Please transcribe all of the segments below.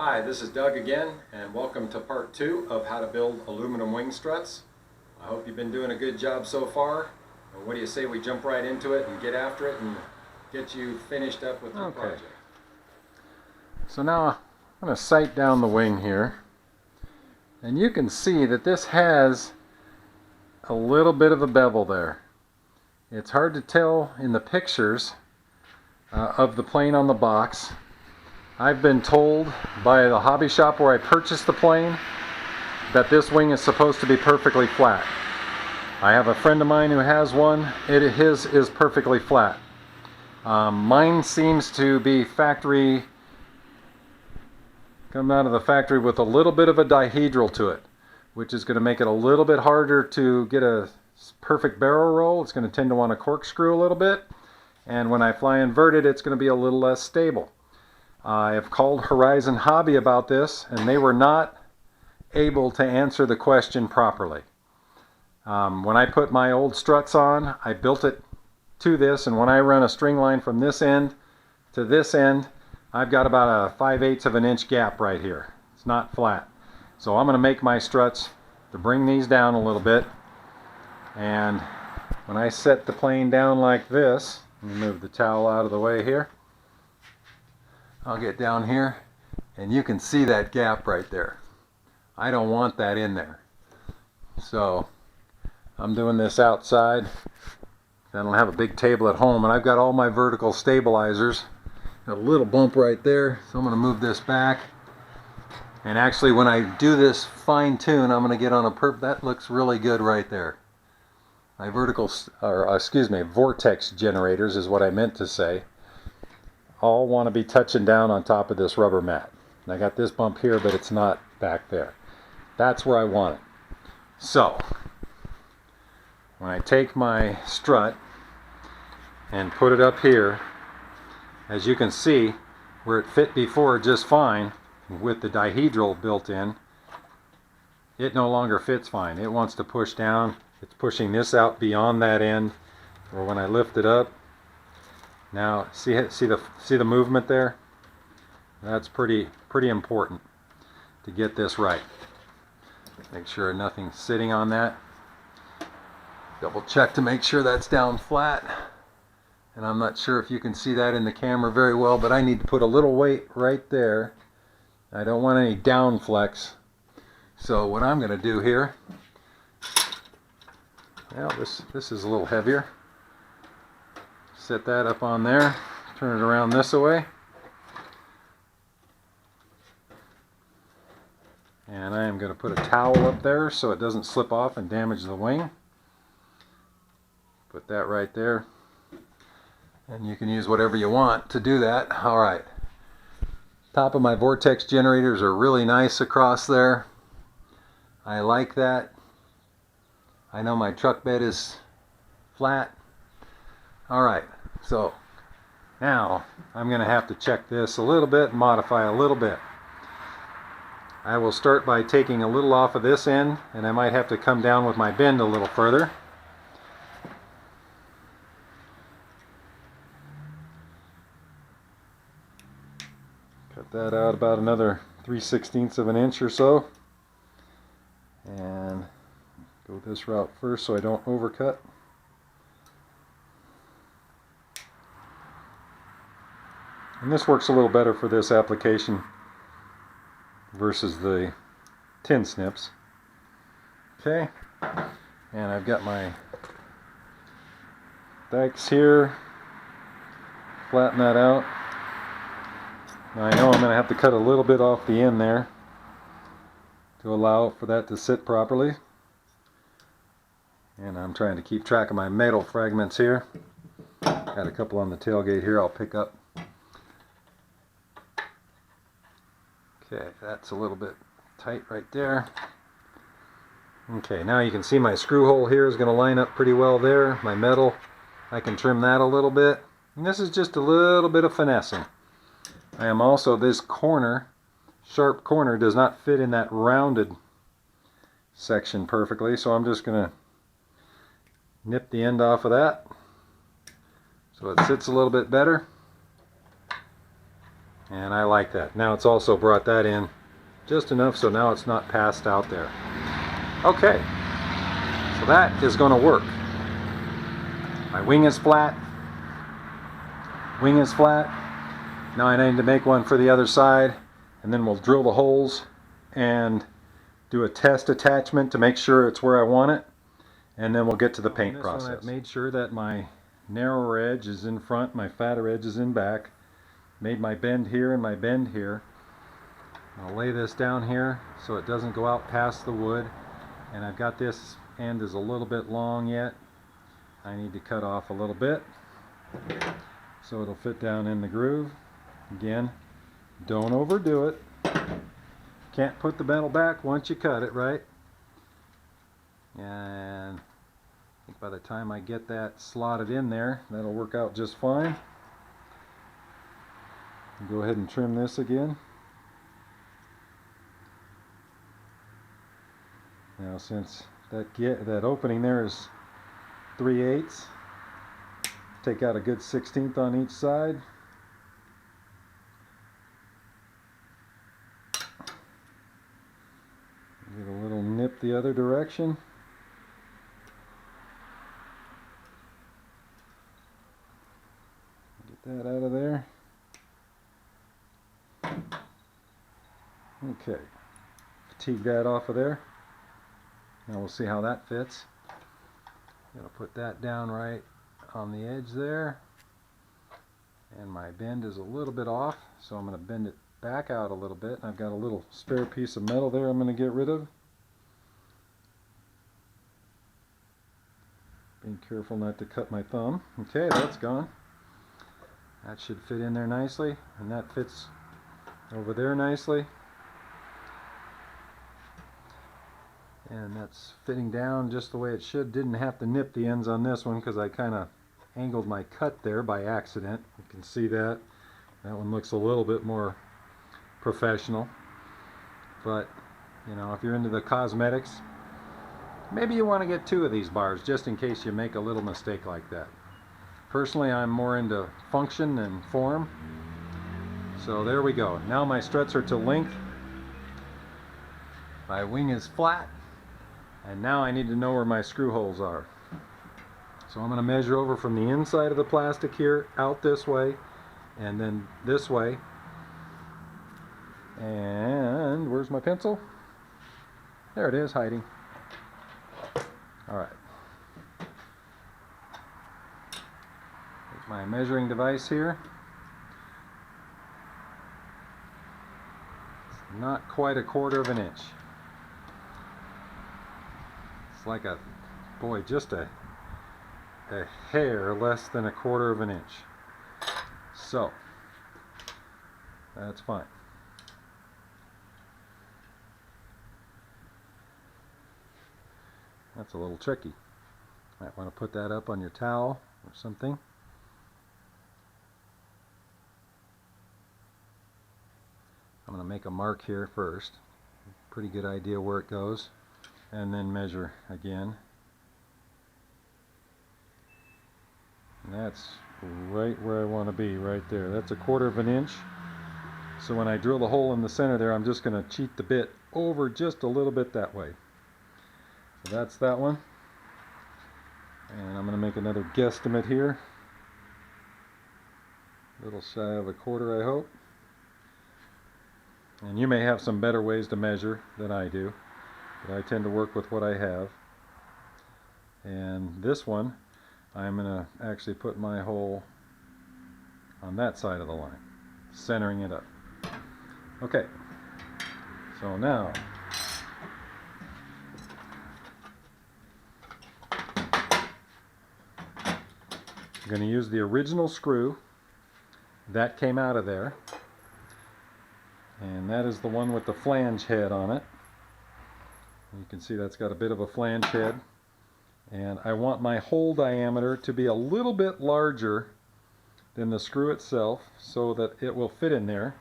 Hi, this is Doug again, and welcome to part 2 of how to build aluminum wing struts. I hope you've been doing a good job so far. And what do you say we jump right into it and get after it and get you finished up with your project? So now I'm going to sight down the wing here, and you can see that this has a little bit of a bevel there. It's hard to tell in the pictures of the plane on the box. I've been told by the hobby shop where I purchased the plane that this wing is supposed to be perfectly flat. I have a friend of mine who has one. His is perfectly flat. Mine seems to be come out of the factory with a little bit of a dihedral to it, which is going to make it a little bit harder to get a perfect barrel roll. It's going to tend to want to corkscrew a little bit, and when I fly inverted, it's going to be a little less stable. I have called Horizon Hobby about this, and they were not able to answer the question properly. When I put my old struts on, I built it to this, and when I run a string line from this end to this end, I've got about a 5/8 of an inch gap right here. It's not flat. So I'm going to make my struts to bring these down a little bit, and when I set the plane down like this, let me move the towel out of the way here. I'll get down here, and you can see that gap right there. I don't want that in there. So I'm doing this outside. I don't have a big table at home, and I've got all my vertical stabilizers. Got a little bump right there, so I'm going to move this back. And actually, when I do this fine tune, I'm going to get on a that looks really good right there. My vortex generators is what I meant to say. All want to be touching down on top of this rubber mat. And I got this bump here, but it's not back there. That's where I want it. So when I take my strut and put it up here, as you can see, where it fit before just fine with the dihedral built in, it no longer fits fine. It wants to push down. It's pushing this out beyond that end, or when I lift it up, now see the movement there? That's pretty important to get this right. Make sure nothing's sitting on that. Double check to make sure that's down flat. And I'm not sure if you can see that in the camera very well, but I need to put a little weight right there. I don't want any down flex. So what I'm going to do here, well, this is a little heavier. Set that up on there, turn it around this way, and I am going to put a towel up there so it doesn't slip off and damage the wing. Put that right there, and you can use whatever you want to do that. Alright, top of my vortex generators are really nice across there. I like that. I know my truck bed is flat. Alright, so now I'm going to have to check this a little bit and modify a little bit. I will start by taking a little off of this end, and I might have to come down with my bend a little further. Cut that out about another 3/16 of an inch or so. And go this route first so I don't overcut. And this works a little better for this application versus the tin snips. Okay, and I've got my dikes here. Flatten that out. Now I know I'm going to have to cut a little bit off the end there to allow for that to sit properly. And I'm trying to keep track of my metal fragments here. Got a couple on the tailgate here I'll pick up. Okay, that's a little bit tight right there. Okay, now you can see my screw hole here is going to line up pretty well there. My metal, I can trim that a little bit. And this is just a little bit of finessing. I am also, this corner, sharp corner, does not fit in that rounded section perfectly, so I'm just going to nip the end off of that so it sits a little bit better. And I like that. Now it's also brought that in just enough so now it's not passed out there. Okay, so that is going to work. My wing is flat. Wing is flat. Now I need to make one for the other side, and then we'll drill the holes and do a test attachment to make sure it's where I want it, and then we'll get to the paint process. I've made sure that my narrower edge is in front, my fatter edge is in back. Made my bend here and my bend here. I'll lay this down here so it doesn't go out past the wood, and I've got this end is a little bit long yet. I need to cut off a little bit so it'll fit down in the groove. Again, don't overdo it. Can't put the metal back once you cut it, right? And I think by the time I get that slotted in there, that'll work out just fine. Go ahead and trim this again. Now since that opening there is 3/8, take out a good 1/16 on each side. Get a little nip the other direction. Get that out of there. Okay, fatigue that off of there. Now we'll see how that fits. I'm going to put that down right on the edge there. And my bend is a little bit off, so I'm going to bend it back out a little bit. I've got a little spare piece of metal there I'm going to get rid of. Being careful not to cut my thumb. Okay, that's gone. That should fit in there nicely, and that fits over there nicely. And that's fitting down just the way it should. Didn't have to nip the ends on this one because I kind of angled my cut there by accident. You can see that. That one looks a little bit more professional. But, you know, if you're into the cosmetics, maybe you want to get 2 of these bars just in case you make a little mistake like that. Personally, I'm more into function than form. So there we go. Now my struts are to length. My wing is flat. And now I need to know where my screw holes are. So I'm going to measure over from the inside of the plastic here, out this way, and then this way. And where's my pencil? There it is, hiding. Alright. Here's my measuring device here. It's not quite a 1/4 of an inch. It's like a, boy, just a hair less than a 1/4 of an inch. So, that's fine. That's a little tricky. Might want to put that up on your towel or something. I'm going to make a mark here first. Pretty good idea where it goes. And then measure again. And that's right where I want to be, right there. That's a 1/4 of an inch. So when I drill the hole in the center there, I'm just going to cheat the bit over just a little bit that way. So that's that one. And I'm going to make another guesstimate here. A little shy of a 1/4, I hope. And you may have some better ways to measure than I do, but I tend to work with what I have. And this one, I'm going to actually put my hole on that side of the line, centering it up. Okay, so now I'm going to use the original screw that came out of there, and that is the one with the flange head on it. You can see that's got a bit of a flange head, and I want my hole diameter to be a little bit larger than the screw itself so that it will fit in there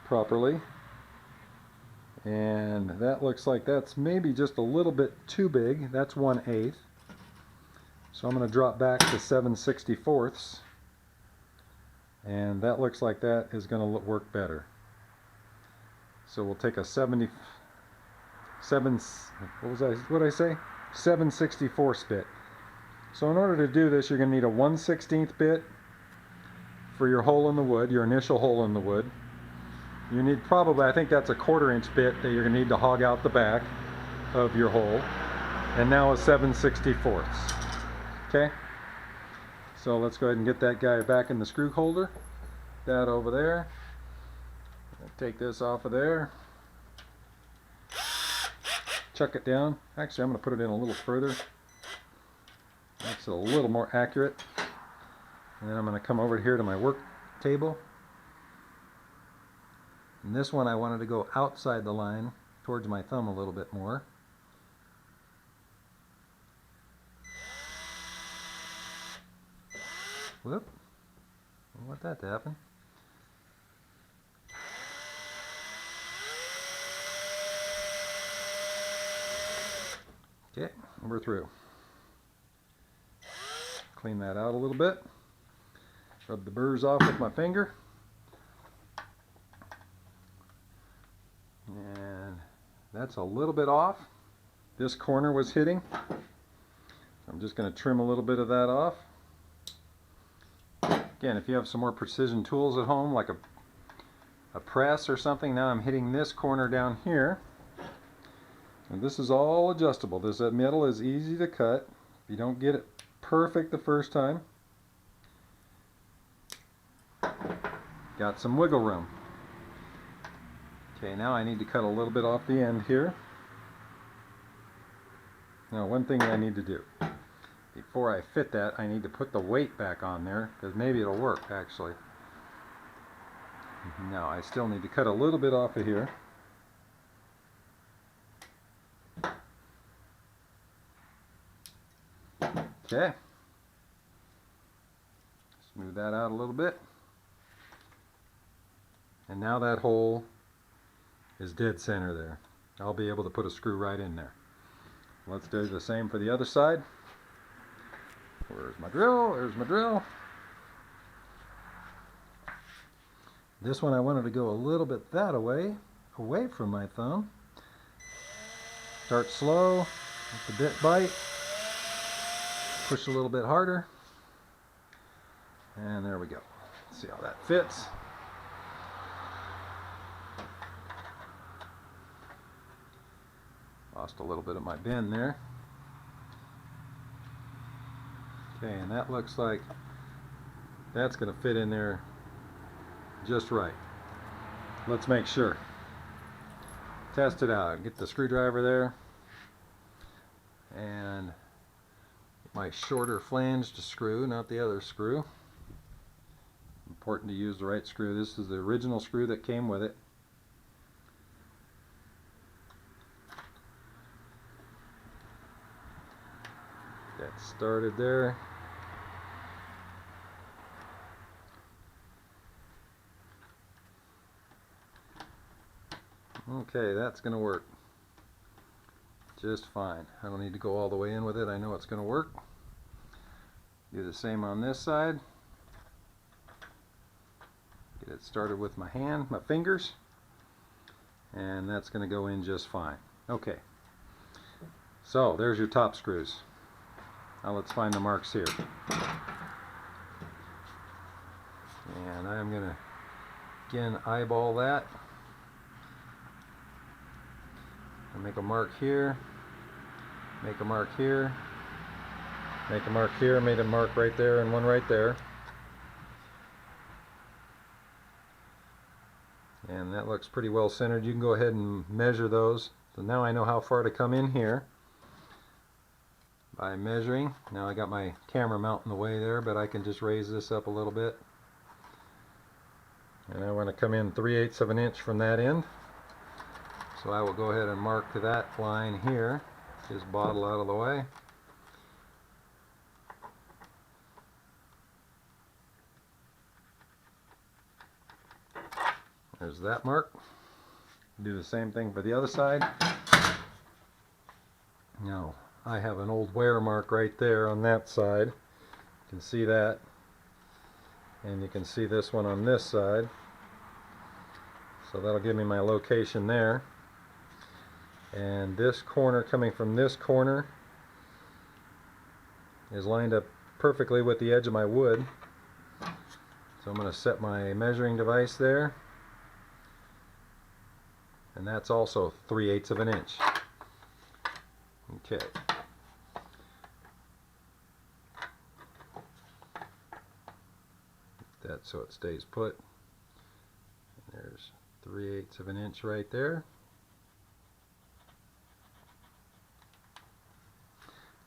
properly. And that looks like that's maybe just a little bit too big. That's 1/8. So I'm going to drop back to 7/64. and that looks like that is going to work better. So we'll take a 764 bit. So in order to do this, you're going to need a 1/16 bit for your hole in the wood, your initial hole in the wood. You need probably, I think that's a 1/4 inch bit that you're going to need to hog out the back of your hole. And now a 7/64. Okay? So let's go ahead and get that guy back in the screw holder. That over there. Take this off of there. Chuck it down. Actually, I'm going to put it in a little further. Makes it a little more accurate. And then I'm going to come over here to my work table. And this one I wanted to go outside the line towards my thumb a little bit more. Whoop. I don't want that to happen. Okay, we're through. Clean that out a little bit. Rub the burrs off with my finger. And that's a little bit off. This corner was hitting. I'm just going to trim a little bit of that off. Again, if you have some more precision tools at home, like a press or something, now I'm hitting this corner down here. And this is all adjustable. This metal is easy to cut. If you don't get it perfect the first time, got some wiggle room. Okay, now I need to cut a little bit off the end here. Now, one thing I need to do before I fit that, I need to put the weight back on there, because maybe it'll work actually. Now I still need to cut a little bit off of here. Okay. Smooth that out a little bit. And now that hole is dead center there. I'll be able to put a screw right in there. Let's do the same for the other side. Where's my drill? There's my drill. This one I wanted to go a little bit that away from my thumb. Start slow, let the bit bite. Push a little bit harder. And there we go. Let's see how that fits. Lost a little bit of my bend there. Okay, and that looks like that's going to fit in there just right. Let's make sure. Test it out. Get the screwdriver there. And my shorter flange to screw, not the other screw. Important to use the right screw. This is the original screw that came with it. Get started there. Okay, that's going to work just fine. I don't need to go all the way in with it. I know it's going to work. Do the same on this side. Get it started with my hand, my fingers, and that's going to go in just fine. Okay, so there's your top screws. Now let's find the marks here. And I'm going to again eyeball that. And make a mark here, make a mark here, make a mark here, made a mark right there and one right there. And that looks pretty well centered. You can go ahead and measure those. So now I know how far to come in here by measuring. Now I got my camera mount in the way there, but I can just raise this up a little bit. And I want to come in 3/8 of an inch from that end. So I will go ahead and mark to that line here. Just bottle out of the way. There's that mark. Do the same thing for the other side. Now I have an old wear mark right there on that side. You can see that. and you can see this one on this side. So that'll give me my location there. And this corner coming from this corner is lined up perfectly with the edge of my wood. So I'm going to set my measuring device there. And that's also 3/8 of an inch. Okay. That so it stays put. And there's 3/8 of an inch right there.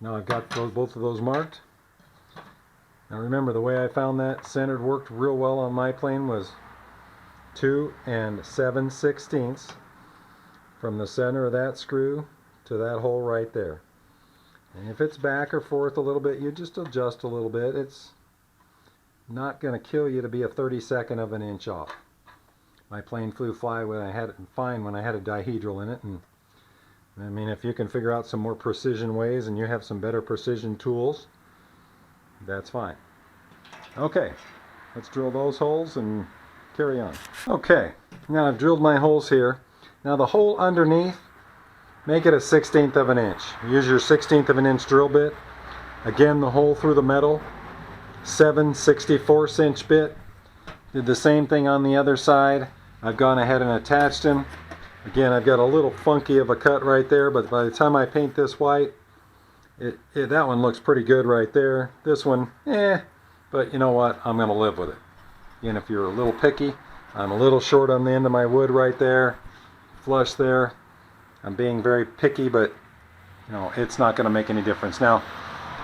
Now I've got both of those marked. Now remember, the way I found that centered worked real well on my plane was 2 7/16 from the center of that screw to that hole right there. And if it's back or forth a little bit, you just adjust a little bit. It's not going to kill you to be a 32nd of an inch off. My plane flew fine when I had a dihedral in it, and I mean, if you can figure out some more precision ways and you have some better precision tools, that's fine. Okay, let's drill those holes and carry on. Okay, now I've drilled my holes here. Now the hole underneath, make it a 1/16 of an inch. Use your 1/16 of an inch drill bit. Again, the hole through the metal, 7/64 inch bit. Did the same thing on the other side. I've gone ahead and attached them. Again, I've got a little funky of a cut right there, but by the time I paint this white, that one looks pretty good right there. This one, but you know what? I'm going to live with it. Again, if you're a little picky, I'm a little short on the end of my wood right there, flush there. I'm being very picky, but you know, it's not going to make any difference. Now,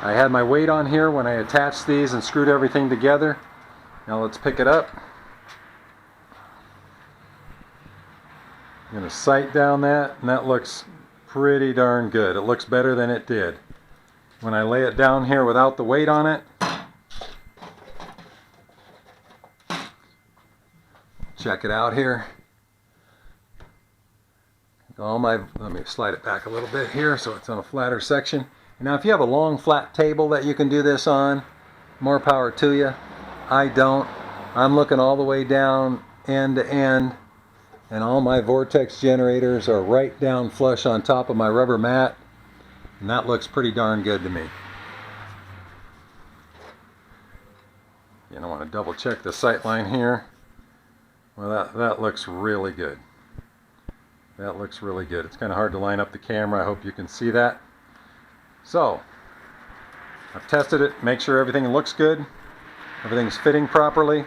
I had my weight on here when I attached these and screwed everything together. Now let's pick it up. I'm going to sight down that, and that looks pretty darn good. It looks better than it did. When I lay it down here without the weight on it, check it out here. Let me slide it back a little bit here so it's on a flatter section. Now if you have a long flat table that you can do this on, more power to you. I don't. I'm looking all the way down end to end, and all my vortex generators are right down flush on top of my rubber mat, and that looks pretty darn good to me. You don't want to double check the sight line here. Well, that looks really good. That looks really good. It's kind of hard to line up the camera. I hope you can see that. So, I've tested it, make sure everything looks good, everything's fitting properly.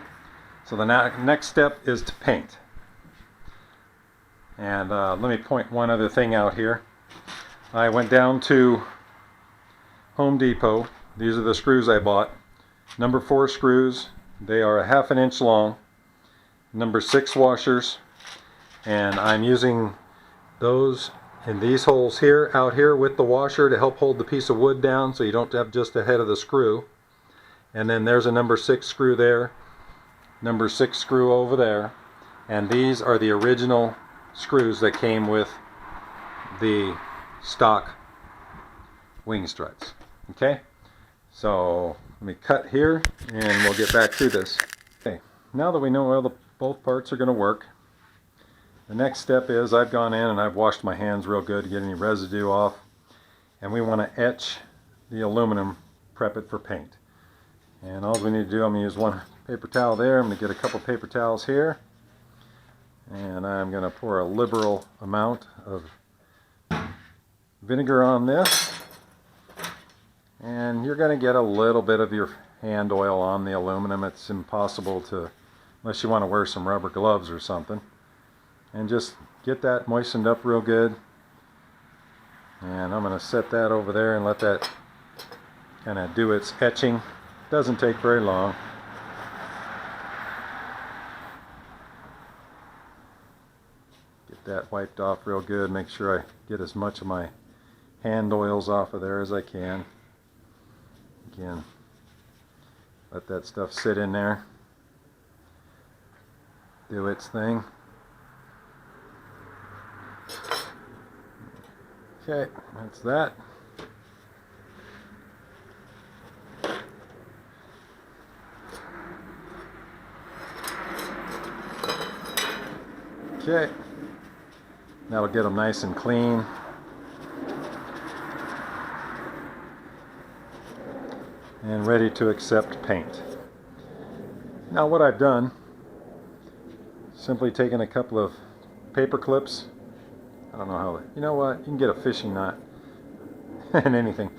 So the next step is to paint. And let me point one other thing out here. I went down to Home Depot. These are the screws I bought. Number 4 screws. They are 1/2 inch long. Number 6 washers. And I'm using those in these holes here, out here with the washer to help hold the piece of wood down so you don't have just the head of the screw. And then there's a number 6 screw there, number 6 screw over there, and these are the original screws that came with the stock wing struts. Okay, so let me cut here and we'll get back to this. Okay, now that we know how both parts are going to work, the next step is I've gone in and I've washed my hands real good to get any residue off, and we want to etch the aluminum, prep it for paint. And all we need to do, I'm going to use one paper towel there. I'm going to get a couple paper towels here, and I'm going to pour a liberal amount of vinegar on this, and you're going to get a little bit of your hand oil on the aluminum. It's impossible to, unless you want to wear some rubber gloves or something. And just get that moistened up real good. And I'm going to set that over there and let that kind of do its etching. Doesn't take very long. Get that wiped off real good. Make sure I get as much of my hand oils off of there as I can. Again, let that stuff sit in there. Do its thing. Okay, that's that. Okay, that'll get them nice and clean. And ready to accept paint. Now what I've done, simply taken a couple of paper clips. I don't know how, you know what, you can get a fishing knot and anything.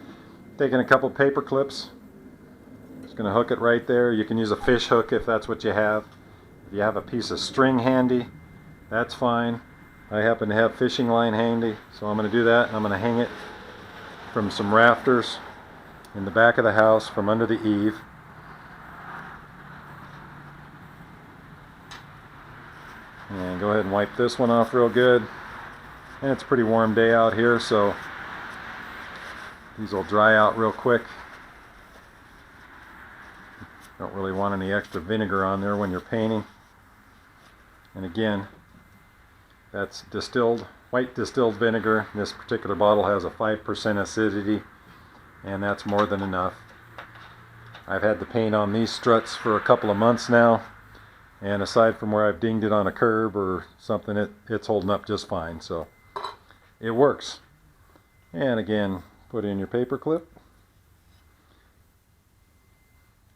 Taking a couple paper clips, just going to hook it right there. You can use a fish hook if that's what you have. If you have a piece of string handy, that's fine. I happen to have fishing line handy, so I'm going to do that, and I'm going to hang it from some rafters in the back of the house from under the eave. And go ahead and wipe this one off real good. And it's a pretty warm day out here, so these will dry out real quick. Don't really want any extra vinegar on there when you're painting. And again, that's distilled, white distilled vinegar. This particular bottle has a 5% acidity, and that's more than enough. I've had the paint on these struts for a couple of months now, and aside from where I've dinged it on a curb or something, it's holding up just fine, so it works. And again, put in your paper clip.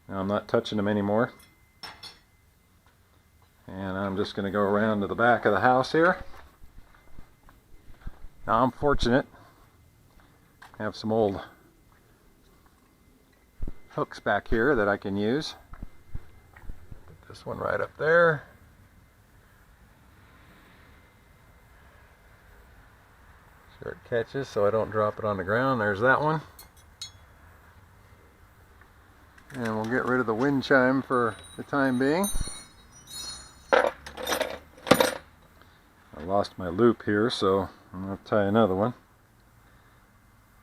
Now I'm not touching them anymore. And I'm just going to go around to the back of the house here. Now I'm fortunate. I have some old hooks back here that I can use. Put this one right up there. Sure it catches so I don't drop it on the ground. There's that one. And we'll get rid of the wind chime for the time being. I lost my loop here, so I'm going to tie another one.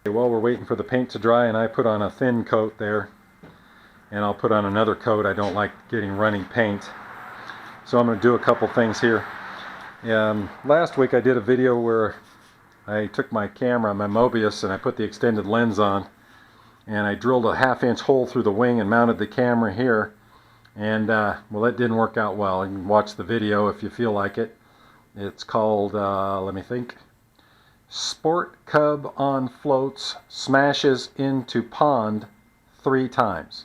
Okay, while we're waiting for the paint to dry, and I put on a thin coat there, and I'll put on another coat. I don't like getting running paint, so I'm going to do a couple things here. Last week I did a video where I took my camera, my Mobius, and I put the extended lens on, and I drilled a 1/2-inch hole through the wing and mounted the camera here, and well, it didn't work out well. You can watch the video if you feel like it. It's called, let me think, Sport Cub on floats smashes into pond 3 times.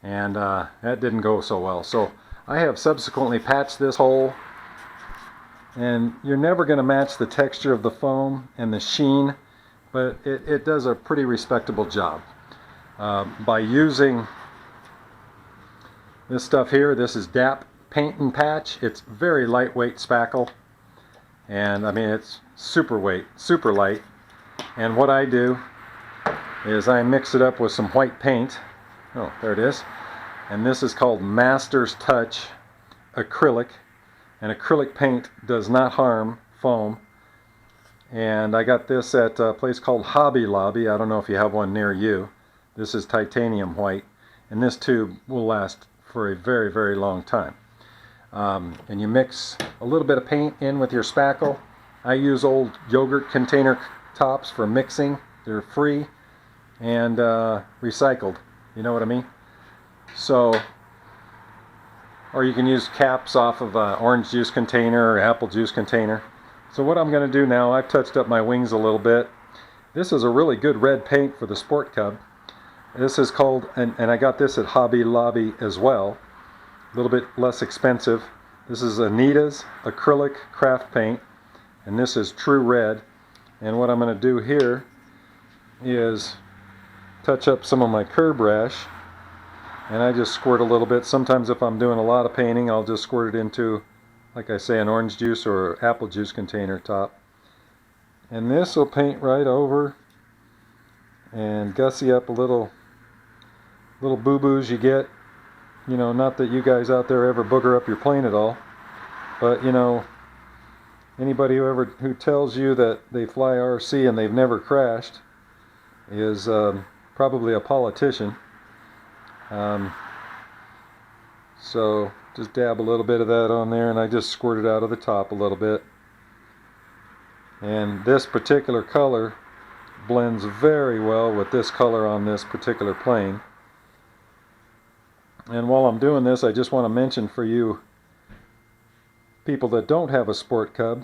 And that didn't go so well. So I have subsequently patched this hole. And you're never going to match the texture of the foam and the sheen, but it does a pretty respectable job. By using this stuff here, this is DAP Paint and Patch. It's very lightweight spackle. And I mean, it's super light. And what I do is I mix it up with some white paint. Oh, there it is. And this is called Master's Touch acrylic. And acrylic paint does not harm foam. And I got this at a place called Hobby Lobby. I don't know if you have one near you. This is titanium white. And this tube will last for a very, very long time. And you mix a little bit of paint in with your spackle. I use old yogurt container tops for mixing. They're free and recycled. You know what I mean? So, or you can use caps off of an orange juice container or apple juice container. So what I'm going to do now, I've touched up my wings a little bit. This is a really good red paint for the Sport Cub. This is called, and I got this at Hobby Lobby as well. A little bit less expensive. This is Anita's acrylic craft paint, and this is True Red. And what I'm going to do here is touch up some of my curb rash, and I just squirt a little bit. Sometimes if I'm doing a lot of painting, I'll just squirt it into, like I say, an orange juice or apple juice container top. And this will paint right over and gussy up a little boo-boos you get. You know, not that you guys out there ever booger up your plane at all, but you know, anybody who tells you that they fly RC and they've never crashed is probably a politician. So just dab a little bit of that on there, and I just squirt it out of the top a little bit. And this particular color blends very well with this color on this particular plane. And while I'm doing this, I just want to mention for you people that don't have a Sport Cub,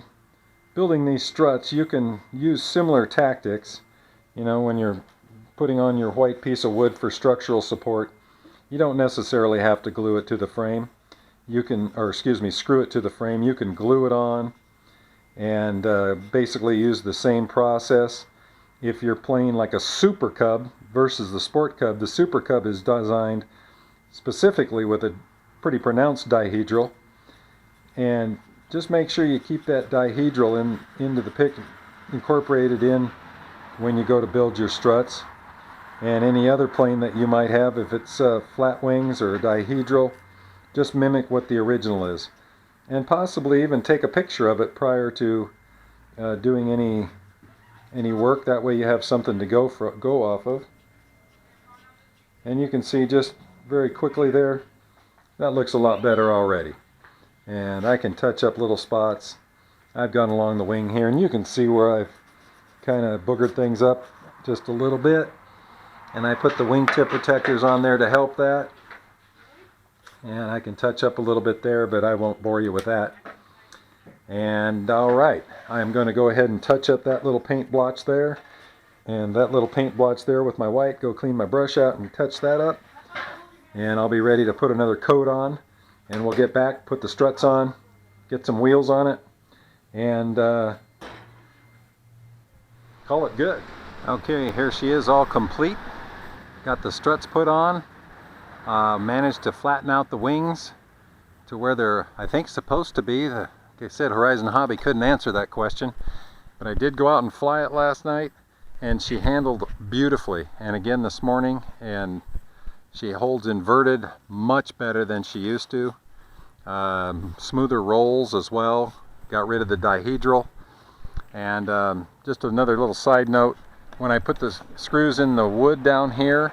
building these struts, you can use similar tactics. You know, when you're putting on your white piece of wood for structural support, you don't necessarily have to glue it to the frame. You can, or excuse me, screw it to the frame. You can glue it on and basically use the same process. If you're playing like a Super Cub versus the Sport Cub, the Super Cub is designed specifically with a pretty pronounced dihedral, and just make sure you keep that dihedral into the pick incorporated in when you go to build your struts. And any other plane that you might have, if it's flat wings or a dihedral, just mimic what the original is, and possibly even take a picture of it prior to doing any work. That way you have something to go off of. And you can see just very quickly there, that looks a lot better already. And I can touch up little spots. I've gone along the wing here, and you can see where I've kind of boogered things up just a little bit. And I put the wingtip protectors on there to help that. And I can touch up a little bit there, but I won't bore you with that. And alright, I'm going to go ahead and touch up that little paint blotch there. And that little paint blotch there with my white, go clean my brush out and touch that up. And I'll be ready to put another coat on. And we'll get back, put the struts on, get some wheels on it, and call it good. Okay, here she is all complete. Got the struts put on. Managed to flatten out the wings to where they're, I think, supposed to be. Like I said, Horizon Hobby couldn't answer that question. But I did go out and fly it last night, and she handled beautifully. And again this morning, and she holds inverted much better than she used to. Smoother rolls as well. Got rid of the dihedral. And just another little side note, when I put the screws in the wood down here,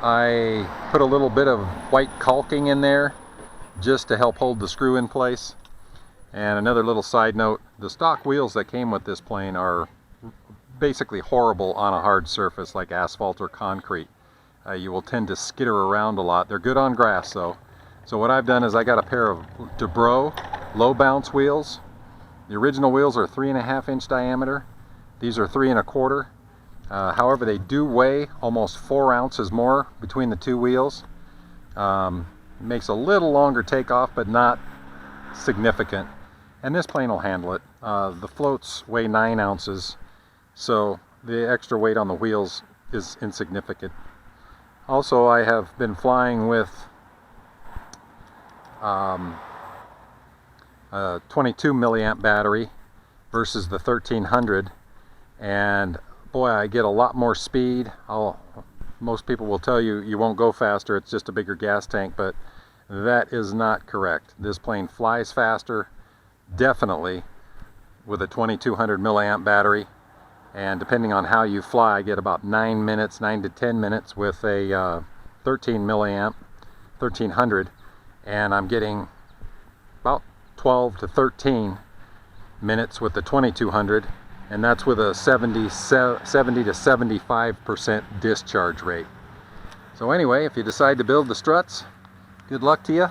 I put a little bit of white caulking in there just to help hold the screw in place. And another little side note, the stock wheels that came with this plane are basically horrible on a hard surface like asphalt or concrete. You will tend to skitter around a lot. They're good on grass though. So what I've done is I got a pair of Dubro low bounce wheels. The original wheels are 3.5 inch diameter. These are 3 1/4. However, they do weigh almost 4 ounces more between the two wheels. Makes a little longer takeoff, but not significant. And this plane will handle it. The floats weigh 9 ounces, so the extra weight on the wheels is insignificant. Also, I have been flying with a 22 milliamp battery versus the 1300, and boy, I get a lot more speed. Most people will tell you you won't go faster, it's just a bigger gas tank, but that is not correct. This plane flies faster, definitely, with a 2200 milliamp battery, and depending on how you fly, I get about 9 to 10 minutes with a 13 milliamp 1300, and I'm getting about 12 to 13 minutes with the 2200, and that's with a 70 to 75% discharge rate. So anyway, if you decide to build the struts, good luck to you,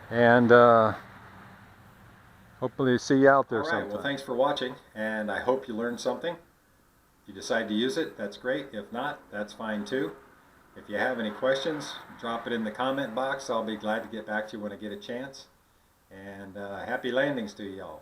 and hopefully see you out there sometime. Well, thanks for watching, and I hope you learned something. If you decide to use it, that's great. If not, that's fine too. If you have any questions, drop it in the comment box. I'll be glad to get back to you when I get a chance. And happy landings to you all.